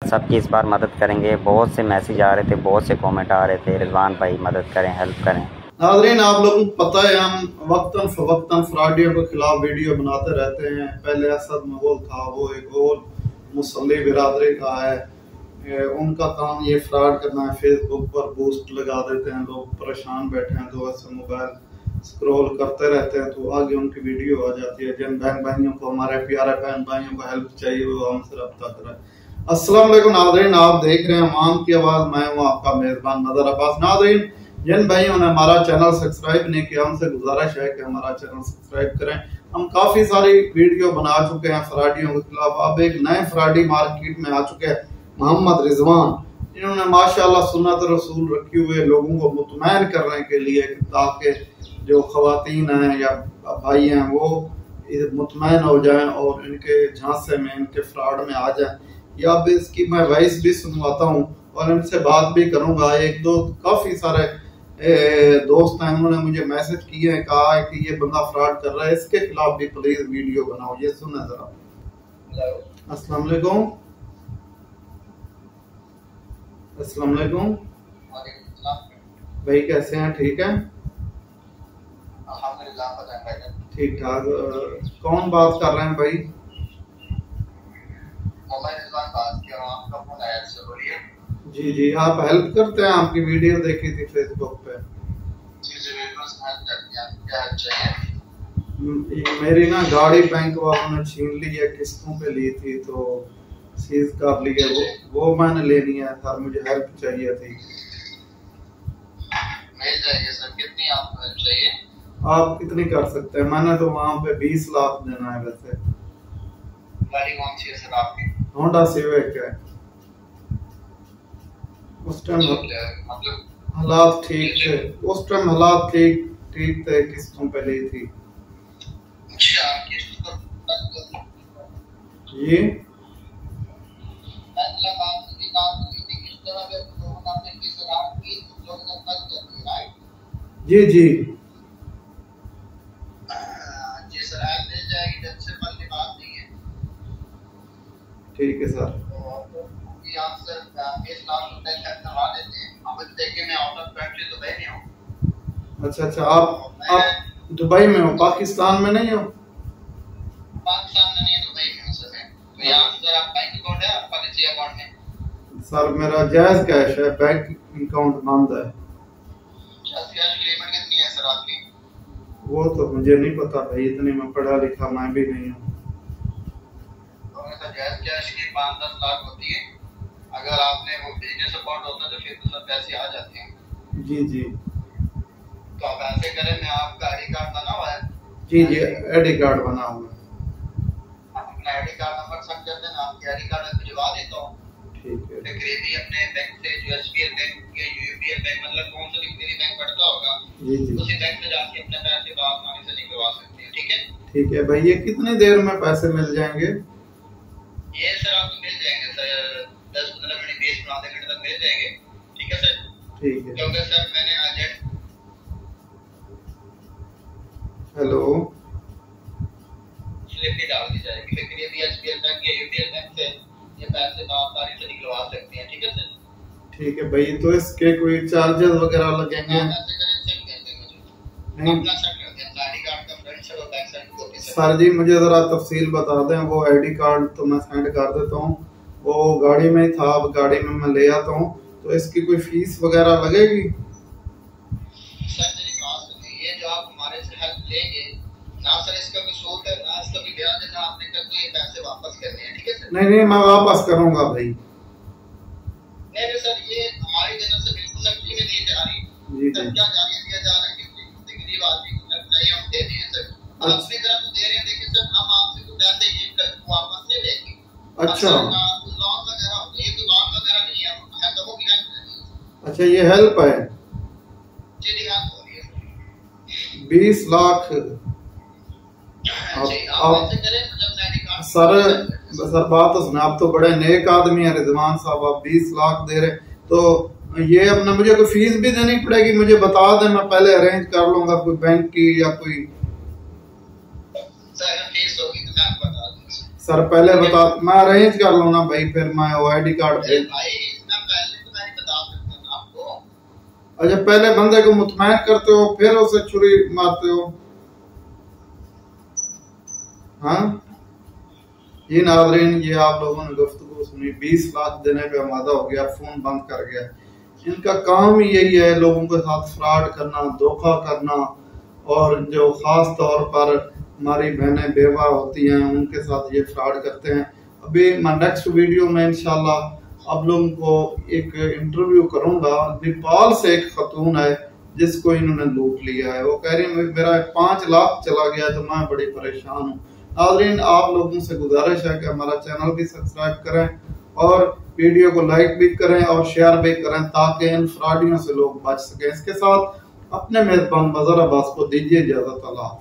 सबकी इस बार मदद करेंगे। बहुत से मैसेज आ रहे थे, बहुत से कमेंट आ रहे थे, रिजवान भाई मदद करें, हेल्प करें। नाज़रीन, आप लोगों को पता है हम वक्तन फवक्तन फ्रॉडियों के खिलाफ वीडियो बनाते रहते हैं। पहले असद मगोल था, वो एक और मुसल्ली बिरादरी का है, उनका काम ये फ्रॉड करना है। फेसबुक पर बूस्ट लगा देते हैं, लोग परेशान बैठे हैं तो ऐसे मोबाइल स्क्रॉल करते रहते हैं तो आगे उनकी वीडियो आ जाती है। जिन बहन भाइयों को, हमारे प्यारे बहन भाइयों को हेल्प चाहिए, वो हमसे रब्ता करें। अस्सलाम वालेकुम नाज़रीन, आप देख रहे हैं मान की आवाज़, मैं हूँ आपका मेजबान नदर अब्बास। नाज़रीन, जिन भाइयों ने हमारा चैनल सब्सक्राइब नहीं किया, उनसे गुजारिश है कि हमारा चैनल सब्सक्राइब करें। हम काफ़ी सारी वीडियो बना चुके हैं फ्रॉडियों के खिलाफ। अब एक नए फ्रॉडी मार्केट में आ चुके हैं, मोहम्मद रिजवान। इन्होंने माशाल्लाह सुन्नत रसूल रखे हुए लोगों को मुतमैन करने के लिए, ताकि जो ख़वातीन हैं या भाई हैं वो मुतमैन हो जाएं और इनके झांसे में, इनके फ्रॉड में आ जाएं। या अब इसकी मैं वॉइस भी सुनवाता हूँ और इनसे बात भी करूँगा। एक दो काफ़ी सारे दोस्त हैं, उन्होंने मुझे मैसेज किए हैं, कहा है कि ये बंदा फ्रॉड कर रहा है, इसके खिलाफ भी प्लीज वीडियो बनाओ। ये सुना जरा। अस्सलाम वालेकुम। अस्सलाम वालेकुम भाई, कैसे हैं? ठीक है, ठीक ठाक। कौन बात कर रहे हैं भाई? जी जी, आप हेल्प करते हैं, आपकी वीडियो देखी थी फेसबुक पे। मेरी ना गाड़ी बैंक वालों ने छीन ली है, किस्तों पे ली थी तो सीज कर ली है। वो मैंने लेनी है सर, मुझे हेल्प चाहिए थी। मिल जाएगी सर। कितनी आपको हेल्प चाहिए? आप कितनी कर सकते हैं? मैंने तो वहाँ पे 20 लाख देना है। वैसे गाड़ी कौन सी है सर आपकी? होंडा सिविक है। उस टाइम मतलब हालात ठीक थे, उस टाइम हालात ठीक थे, किस्तों पे ली थी। अच्छा, किस्त पर ये मतलब आपकी काम की किस तरह पे लोगों ने किस तरह की लोगों ने कर दी, राइट? जी जी जी सर, आप मिल जाएगी, टेंशन वाली बात नहीं है। ठीक है सर। तो आप सर 20 लाख रुपए खर्च करवा देते हैं। अब देखिए, मैं आउट ऑफ कंट्री दुबई में हूँ। अच्छा, आप दुबई में हो, पाकिस्तान में नहीं हो? पाकिस्तान में नहीं, दुबई में हूँ सर मैं। तो यहाँ सर आप बैंक अकाउंट है आपका? निजी अकाउंट में सर मेरा जायज कैश है, बैंक अकाउंट बंद है। कैश की लिमिट कितनी है सर आपकी? वो तो मुझे नहीं पता भाई, इतनी मैं पढ़ा लिखा मैं भी नहीं हूँ। तो सर जायज कैश की 5-10 लाख होती है। अगर आपने वो बिजनेस अकाउंट होता तो फिर तो सर पैसे आ जाते हैं। जी जी, तो आप ऐसे करें, मैं आपका आईडी कार्ड बना हुआ है। जी जी, आईडी कार्ड बना हुआ है। अपना आईडी कार्ड नंबर सेंड कर देना, आपकी आईडी कार्ड में भिजवा देता हूँ। ठीक है। तकरीबी अपने बैंक से, जो एसबीआई बैंक या यूबीआई बैंक, मतलब कौन सा भी बैंक पड़ता होगा, जी जी, उसी बैंक से जाके अपने पैसे आसानी से निकलवा सकते हैं। ठीक है, ठीक है भाई। ये कितनी देर में पैसे मिल जाएंगे? ये सर आपको मिल जाएंगे सर 10-15 मिनट, 20 मिनट, आधे घंटे तक मिल जाएंगे। ठीक है सर? ठीक है। क्योंकि सर मैंने अर्जेंट। हेलो, स्लिप भी डाल दी जाएगी, लेकिन ये भी एसबीआई बैंक या यूबीआई बैंक से ये पैसे आसानी से निकलवा सकते हैं। ठीक है सर? ठीक है भाई। तो इसके कोई चार्जेस वगैरह लगेंगे? नहीं सर जी, मुझे जरा तफसील बता दें। वो आईडी कार्ड तो मैं सेंड कर देता हूँ, वो गाड़ी में ही था, अब गाड़ी में मैं ले आता हूँ। तो इसकी कोई फीस वगैरह लगेगी? सर मेरी बात सुनिए, ये जो आप हमारे से हेल्प लेंगे ना सर, इसका कोई सूद है ना, इसका कोई ब्याज है ना, आपने कल को ये पैसे वापस करने हैं। ठीक है सर? नहीं, मैं वापस करूंगा भाई। नहीं सर, ये हमारी जगह से बिल्कुल नकली में नहीं जा रही। जी जी, क्या जाने दिया जा रहा है कि गरीब आदमी को चाहिए, हम दे दें सर। हम अपनी तरफ दे रहे हैं, लेकिन सर हम आपसे कुछ पैसे ये वापस ले लेंगे। अच्छा, लोन वगैरह, ये तो लोन वगैरह नहीं है, हम लोगों की हेल्प। अच्छा, ये हेल्प है। जी जी, हेल्प हो रही है। 20 लाख सर बात तो सुना, आप तो बड़े नेक आदमी है रिजवान साहब, आप 20 लाख दे रहे, तो ये अपना मुझे कोई फीस भी देनी पड़ेगी? मुझे बता दें, मैं पहले अरेंज कर लूंगा कोई बैंक की या कोई। फीस होगी तो मैं बता दूंगा। सर पहले बता, मैं अरेंज कर लूँ ना भाई, फिर मैं वो ID कार्ड भाई इसमें पहले तो मैं नहीं बता सकता ना आपको। अच्छा, पहले बंदे को मुतमैन करते हो फिर उसे छुरी मारते हो? हाँ, ये नाज़रीन, ये आप लोगों ने गुफ्तगू सुनी, 20 लाख देने पे वादा हो गया, फोन बंद कर गया। इनका काम ही यही है, लोगों के साथ फ्रॉड करना, धोखा करना, और जो खास तौर पर हमारी बहनें बेवा होती हैं उनके साथ ये फ्रॉड करते हैं। अभी मैं नेक्स्ट वीडियो में इंशाल्लाह आप लोगों को एक इंटरव्यू करूंगा। नेपाल से एक खतून है जिसको इन्होंने लूट लिया है, वो कह रही है मेरा 5 लाख चला गया, तो मैं बड़ी परेशान हूँ। नाज़रीन, आप लोगों से गुजारिश है कि हमारा चैनल भी सब्सक्राइब करें और वीडियो को लाइक भी करें और शेयर भी करें, ताकि इन फ्रॉडियों से लोग बच सकें। इसके साथ अपने मेजबान मज़हर अब्बास को दीजिए इजाज़त। अल्लाह।